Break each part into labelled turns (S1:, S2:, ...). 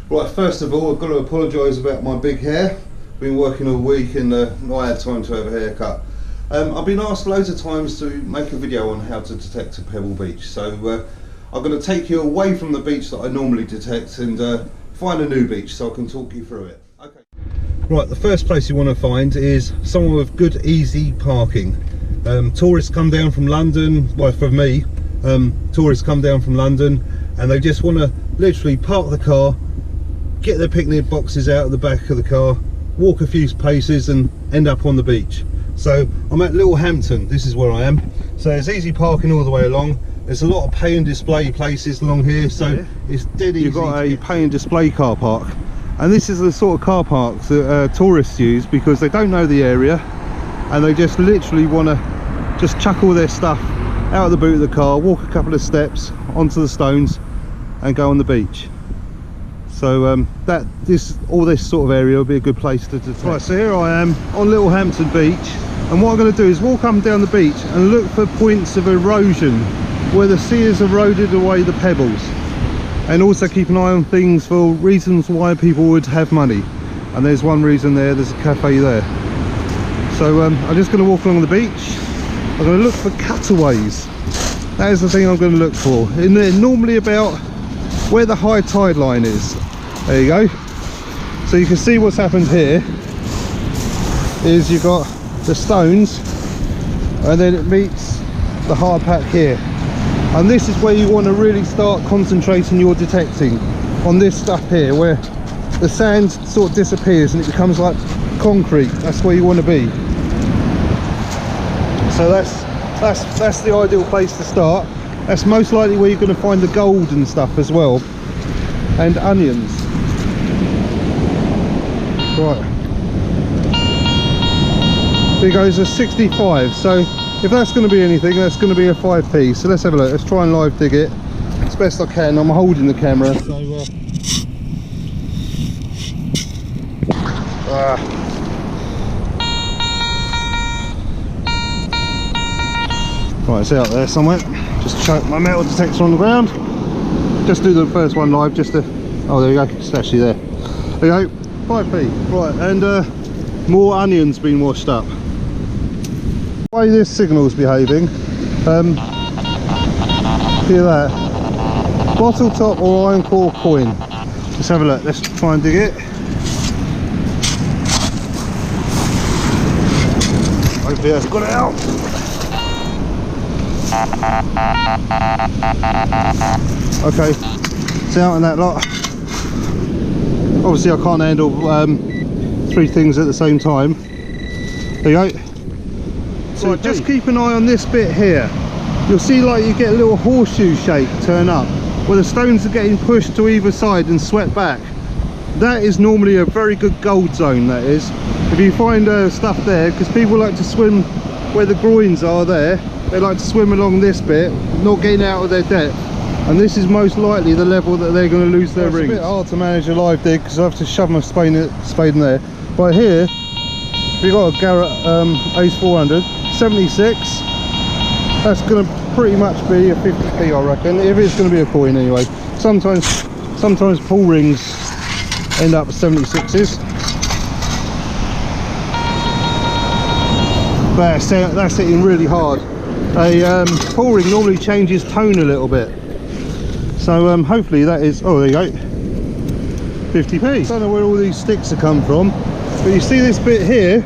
S1: Right, first of all, I've got to apologise about my big hair. Been working all week and not had time to have a haircut. I've been asked loads of times to make a video on how to detect a pebble beach, so I'm going to take you away from the beach that I normally detect and find a new beach so I can talk you through it. Okay. Right, the first place you want to find is somewhere with good, easy parking. Tourists come down from London, well for me, tourists come down from London and they just want to literally park the car, get their picnic boxes out of the back of the car, walk a few paces and end up on the beach. So I'm at Little Hampton, this is where I am. So there's easy parking all the way along. There's a lot of pay and display places along here, so it's dead easy. You've got a pay and display car park. And this is the sort of car parks that tourists use because they don't know the area and they just literally want to just chuck all their stuff out of the boot of the car, walk a couple of steps onto the stones and go on the beach. So all this sort of area will be a good place to detect. Right, so here I am on Little Hampton Beach, and what I'm going to do is walk up and down the beach and look for points of erosion where the sea has eroded away the pebbles, and also keep an eye on things for reasons why people would have money. And there's one reason there, there's a cafe there. So I'm just going to walk along the beach. I'm going to look for cutaways. That is the thing I'm going to look for. And they're normally about where the high tide line is. There you go. So you can see what's happened here is you've got the stones and then it meets the hard pack here, and this is where you want to really start concentrating your detecting, on this stuff here where the sand sort of disappears and it becomes like concrete. That's where you want to be. So that's the ideal place to start. That's most likely where you're going to find the gold and stuff as well, and onions. Right, here goes a 65. So if that's going to be anything, that's going to be a 5p. So let's have a look. Let's try and live dig it as best I can. I'm holding the camera, so right, it's out there somewhere. Just chuck my metal detector on the ground. Just do the first one live, just to, oh there you go, it's actually there. There you go, 5p. Right, and more onions being washed up. The way this signal's behaving, hear that? Bottle top or iron core coin. Let's have a look, let's try and dig it. Hopefully that's got it out. Okay, it's out in that lot. Obviously I can't handle three things at the same time. There you go. So right, just keep an eye on this bit here. You'll see like you get a little horseshoe shape turn up where the stones are getting pushed to either side and swept back. That is normally a very good gold zone, that is. If you find stuff there, because people like to swim where the groins are there, they like to swim along this bit, not getting out of their depth, and this is most likely the level that they're going to lose their rings. It's a bit hard to manage a live dig because I have to shove my spade in there. But here we've got a Garrett Ace 400 76. That's going to pretty much be a 50p, I reckon, if it's going to be a coin anyway. Sometimes pull rings end up at 76s. But that's hitting really hard. A pull ring normally changes tone a little bit, so hopefully that is, oh there you go, 50p. I don't know where all these sticks have come from, but you see this bit here,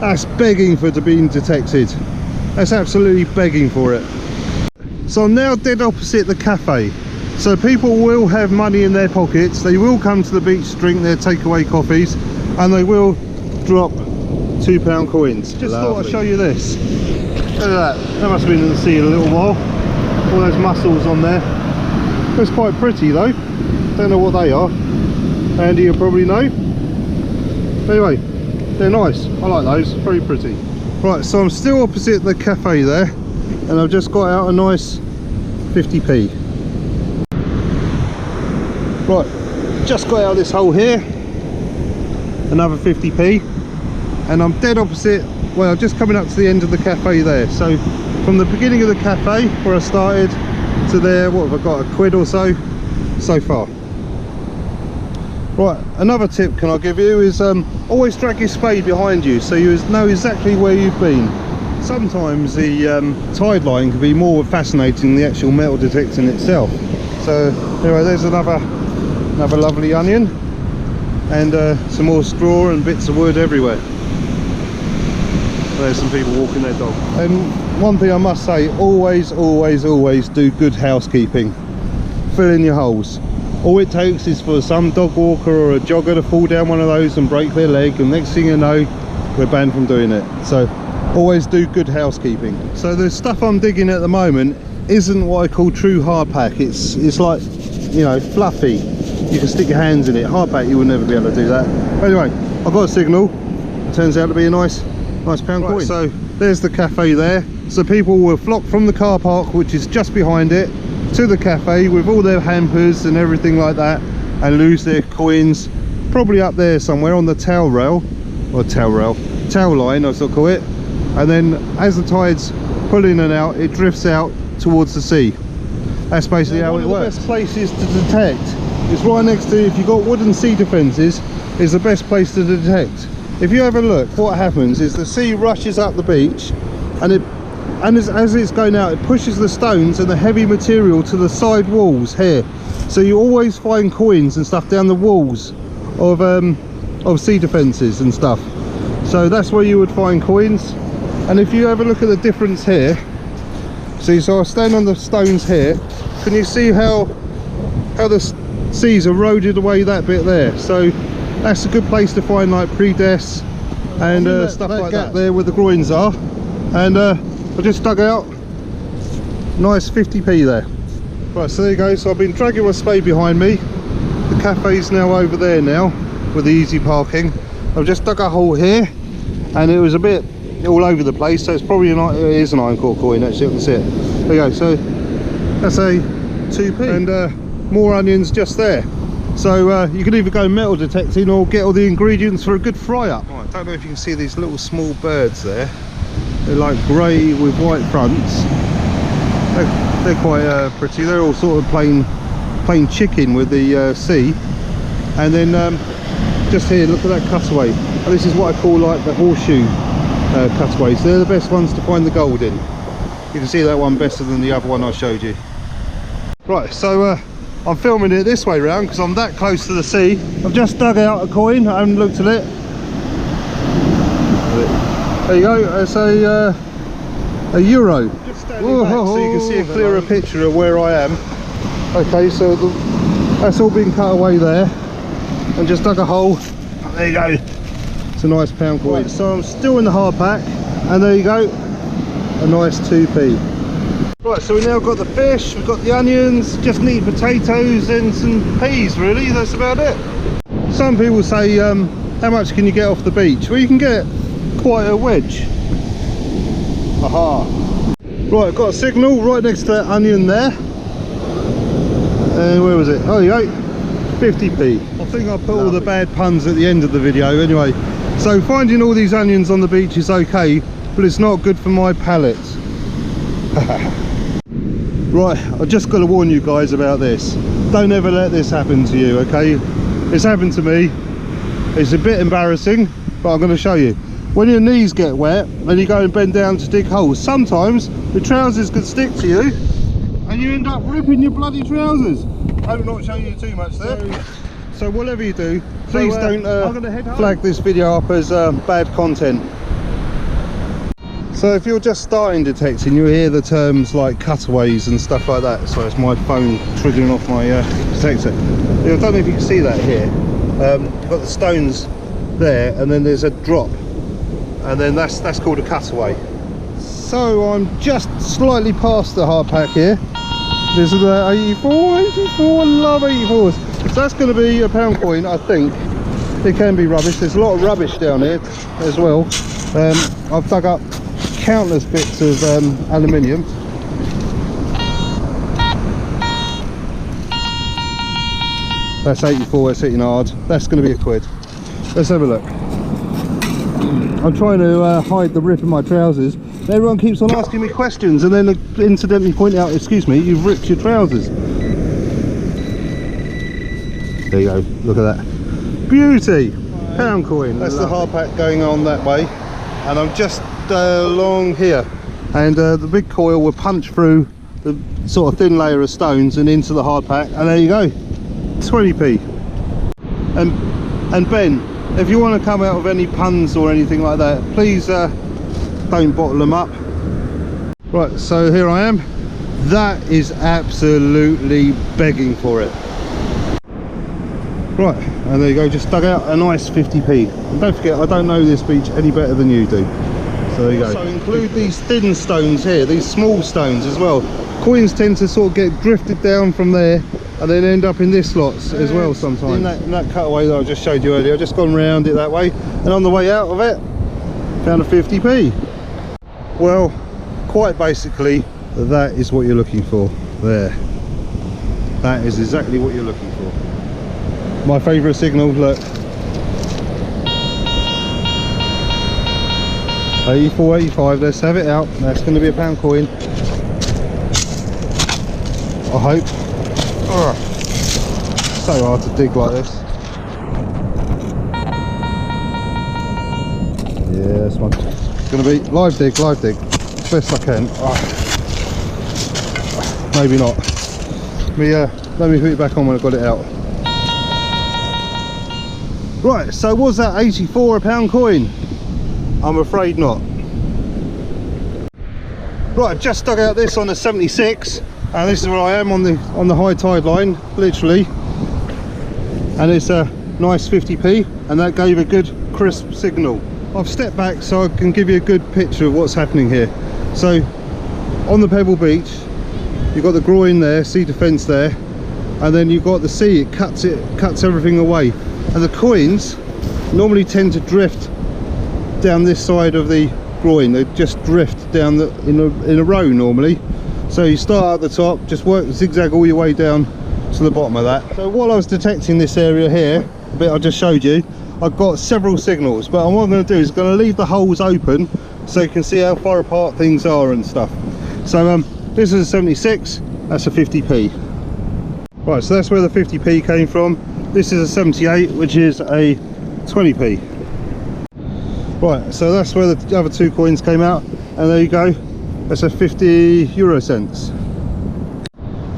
S1: that's begging for it being detected. That's absolutely begging for it. So I'm now dead opposite the cafe, so people will have money in their pockets. They will come to the beach to drink their takeaway coffees, and they will drop £2 coins. Just thought I'd show you this. Look at that. That must have been in the sea a little while. All those mussels on there. That's quite pretty though. Don't know what they are. Andy will probably know. Anyway, they're nice. I like those. Very pretty. Right, so I'm still opposite the cafe there, and I've just got out a nice 50p. Right, just got out of this hole here. Another 50p. And I'm dead opposite, well, just coming up to the end of the cafe there. So from the beginning of the cafe where I started to there, what have I got, a quid or so far. Right, another tip can I give you is always drag your spade behind you so you know exactly where you've been. Sometimes the tide line can be more fascinating than the actual metal detecting itself. So anyway, there's another lovely onion, and some more straw and bits of wood everywhere. There's some people walking their dog. And one thing I must say, always do good housekeeping. Fill in your holes. All it takes is for some dog walker or a jogger to fall down one of those and break their leg, and next thing you know, we're banned from doing it. So always do good housekeeping. So the stuff I'm digging at the moment isn't what I call true hardpack. It's like, you know, fluffy. You can stick your hands in it. Hardpack, you will never be able to do that. Anyway, I've got a signal. It turns out to be a nice pound coin. So there's the cafe there. So people will flock from the car park, which is just behind it, to the cafe with all their hampers and everything like that, and lose their coins probably up there somewhere on the tail line, I sort of call it. And then as the tides pull in and out, it drifts out towards the sea. That's basically how it works. One of the best places to detect is right next to, if you've got wooden sea defences, is the best place to detect. If you have a look, what happens is the sea rushes up the beach, and as it's going out, it pushes the stones and the heavy material to the side walls here. So you always find coins and stuff down the walls of sea defences and stuff. So that's where you would find coins. And if you have a look at the difference here, see, so I stand on the stones here, can you see how the sea's eroded away that bit there? So that's a good place to find like pre-deaths and stuff like that there where the groins are. And I just dug out nice 50p there. Right, so there you go. So I've been dragging my spade behind me. The cafe's now over there now with the easy parking. I've just dug a hole here, and it was a bit all over the place, so it's probably it is an iron core coin actually. I can see it. There you go. So that's a 2p, and more onions just there. So you can either go metal detecting or get all the ingredients for a good fry up. Right, I don't know if you can see these little small birds there. They're like grey with white fronts. They're quite pretty. They're all sort of plain chicken with the sea. And then just here, look at that cutaway. And this is what I call like the horseshoe cutaways. They're the best ones to find the gold in. You can see that one better than the other one I showed you. Right, so I'm filming it this way round because I'm that close to the sea. I've just dug out a coin. I haven't looked at it. There you go. It's a euro. Just standing back so you can see a clearer picture of where I am. Okay, so that's all been cut away there, and just dug a hole. There you go. It's a nice pound coin. Right, so I'm still in the hard pack, and there you go, a nice 2p. Right, so we now got the fish, we've got the onions, just need potatoes and some peas really. That's about it. Some people say, how much can you get off the beach? Well, you can get quite a wedge. Aha. Right, I've got a signal right next to that onion there. And where was it? Oh, you go. 50p. I think I put all the bad puns at the end of the video anyway. So finding all these onions on the beach is okay, but it's not good for my palate. Right, I've just got to warn you guys about this. Don't ever let this happen to you, okay? It's happened to me. It's a bit embarrassing, but I'm going to show you. When your knees get wet and you go and bend down to dig holes, sometimes the trousers can stick to you and you end up ripping your bloody trousers. I hope not showing you too much there. So whatever you do, please don't flag this video up as bad content. So if you're just starting detecting, you'll hear the terms like cutaways and stuff like that. So it's my phone triggering off my detector. I don't know if you can see that here. You've got the stones there, and then there's a drop, and then that's called a cutaway. So I'm just slightly past the hard pack here. This is the 84, I love 84s. So that's going to be a pound coin, I think. It can be rubbish. There's a lot of rubbish down here as well. I've dug up countless bits of aluminium. That's 84, that's hitting hard. That's going to be a quid. Let's have a look. I'm trying to hide the rip in my trousers. Everyone keeps on asking me questions and then incidentally point out, excuse me, you've ripped your trousers. There you go, look at that.
S2: beauty. Pound coin.
S1: That's the hard pack going on that way, and I'm just along here, and the big coil will punch through the sort of thin layer of stones and into the hard pack, and there you go, 20p. And Ben, if you want to come out with any puns or anything like that, please don't bottle them up. Right, so here I am. That is absolutely begging for it. Right, and there you go, just dug out a nice 50p. And don't forget, I don't know this beach any better than you do. So there you go. So include these thin stones here, these small stones as well. Coins tend to sort of get drifted down from there and then end up in this slots as well sometimes. In that cutaway that I just showed you earlier, I've just gone round it that way, and on the way out of it, found a 50p. Well, quite basically, that is what you're looking for there. That is exactly what you're looking for. My favourite signal, look. 84, 85, let's have it out. That's going to be a pound coin, I hope. Ugh. So hard to dig like this. Yeah, this one. It's going to be live dig, best I can. Maybe not. Let me put it back on when I've got it out. Right, so was that 84 a pound coin? I'm afraid not. Right, I've just dug out this on the 76, and this is where I am on the high tide line, literally. And it's a nice 50p, and that gave a good crisp signal. I've stepped back so I can give you a good picture of what's happening here. So on the Pebble Beach, you've got the groin there, sea defence there, and then you've got the sea. It cuts everything away, and the coins normally tend to drift down this side of the groin. They just drift down in a row normally. So you start at the top, just work zigzag all your way down to the bottom of that. So while I was detecting this area here, the bit I just showed you, I've got several signals, but what I'm going to do is going to leave the holes open so you can see how far apart things are and stuff. So this is a 76, that's a 50p. Right, so that's where the 50p came from. This is a 78, which is a 20p. Right, so that's where the other two coins came out, and there you go, that's a 50 euro cents.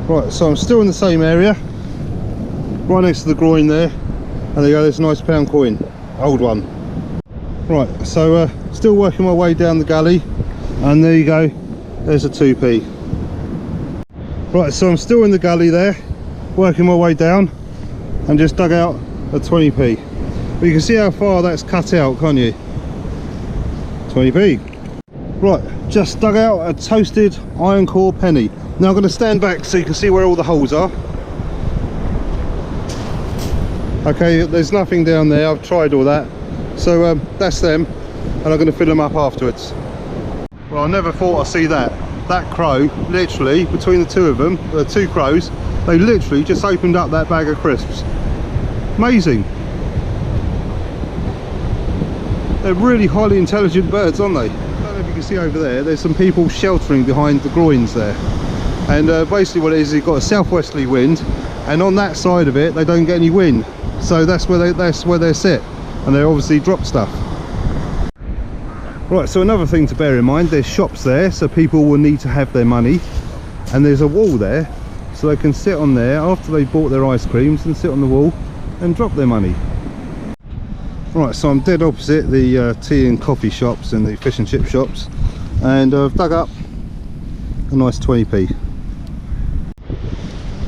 S1: Right, so I'm still in the same area, right next to the groin there, and there you go, there's a nice pound coin, old one. Right, so still working my way down the gully, and there you go, there's a 2p. Right, so I'm still in the gully there, working my way down, and just dug out a 20p. But you can see how far that's cut out, can't you? 20p. Right, just dug out a toasted iron core penny. Now I'm going to stand back so you can see where all the holes are. Okay, there's nothing down there, I've tried all that. So that's them, and I'm going to fill them up afterwards. Well, I never thought I'd see that. That crow, literally, between the two of them, the two crows, they literally just opened up that bag of crisps. Amazing. They're really highly intelligent birds, aren't they? I don't know if you can see over there, there's some people sheltering behind the groins there. And basically what it is, you've got a southwesterly wind, and on that side of it, they don't get any wind. So that's where they sit, and they obviously drop stuff. Right, so another thing to bear in mind, there's shops there, so people will need to have their money. And there's a wall there, so they can sit on there after they've bought their ice creams and sit on the wall and drop their money. Right, so I'm dead opposite the tea and coffee shops and the fish and chip shops, and I've dug up a nice 20p.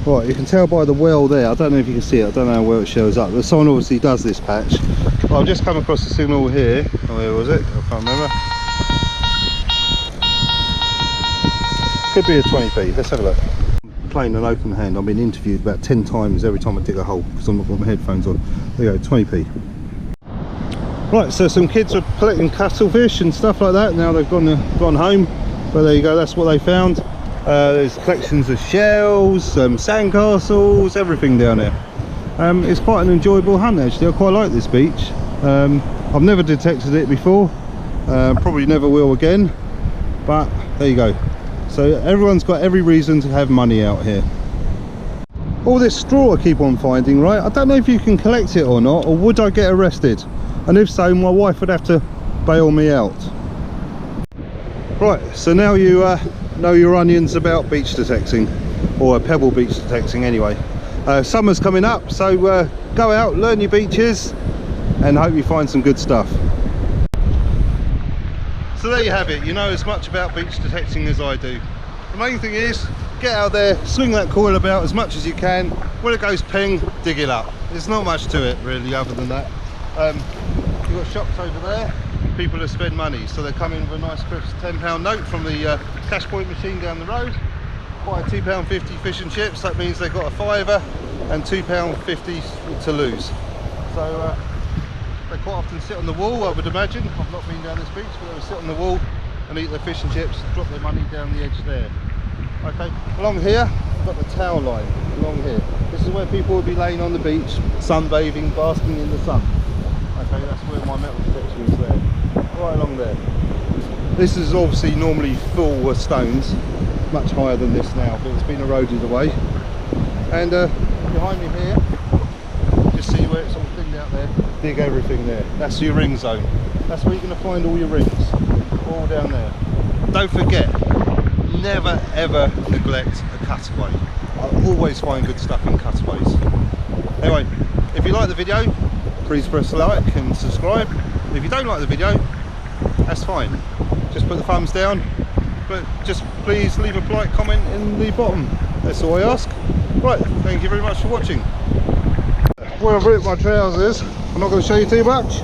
S1: Right, you can tell by the well there, I don't know if you can see it, I don't know how well it shows up, but someone obviously does this patch. Well, I've just come across the signal here. Oh, where was it? I can't remember. Could be a 20p, let's have a look. Plain and open hand, I've been interviewed about 10 times every time I dig a hole because I've not got my headphones on. There you go, 20p. Right, so some kids are collecting cuttlefish and stuff like that. Now they've gone home, but there you go, that's what they found. There's collections of shells, sandcastles, everything down there. It's quite an enjoyable hunt actually. I quite like this beach. I've never detected it before, probably never will again, but there you go. So everyone's got every reason to have money out here. all this straw I keep on finding, right? I don't know if you can collect it or not, or would I get arrested? And if so, my wife would have to bail me out. Right, so now you know your onions about beach detecting, or pebble beach detecting anyway. Summer's coming up, so go out, learn your beaches, and hope you find some good stuff. So there you have it, you know as much about beach detecting as I do. The main thing is, get out there, swing that coil about as much as you can. When it goes ping, dig it up. There's not much to it really other than that. You've got shops over there, people that spend money, so they come in with a nice crisp £10 note from the cash point machine down the road, buy a £2.50 fish and chips. That means they've got a fiver and £2.50 to lose. So they quite often sit on the wall, I would imagine. I've not been down this beach, but they'll sit on the wall and eat their fish and chips, drop their money down the edge there. Okay, along here, I've got the towel line, along here. This is where people will be laying on the beach, sunbathing, basking in the sun. Okay, that's where my metal detector is there, right along there. This is obviously normally full with stones, much higher than this now, but it's been eroded away. And behind me here, just see where it's all thinned out there, dig everything there. That's your ring zone. That's where you're going to find all your rings, all down there. Don't forget, never ever neglect a cutaway. I always find good stuff in cutaways. Anyway, if you like the video, please press like and subscribe. If you don't like the video, that's fine. Just put the thumbs down, but just please leave a polite comment in the bottom. That's all I ask. Right, thank you very much for watching. Well, I've ripped my trousers. I'm not going to show you too much,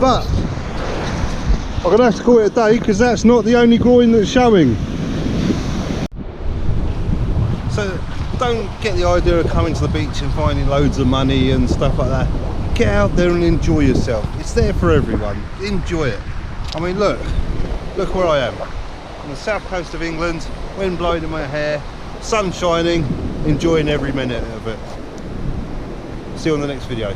S1: but I'm going to have to call it a day because that's not the only groin that's showing. So don't get the idea of coming to the beach and finding loads of money and stuff like that. Get out there and enjoy yourself. It's there for everyone. Enjoy it. I mean, look where I am. On the south coast of England, wind blowing in my hair, sun shining, enjoying every minute of it. See you on the next video.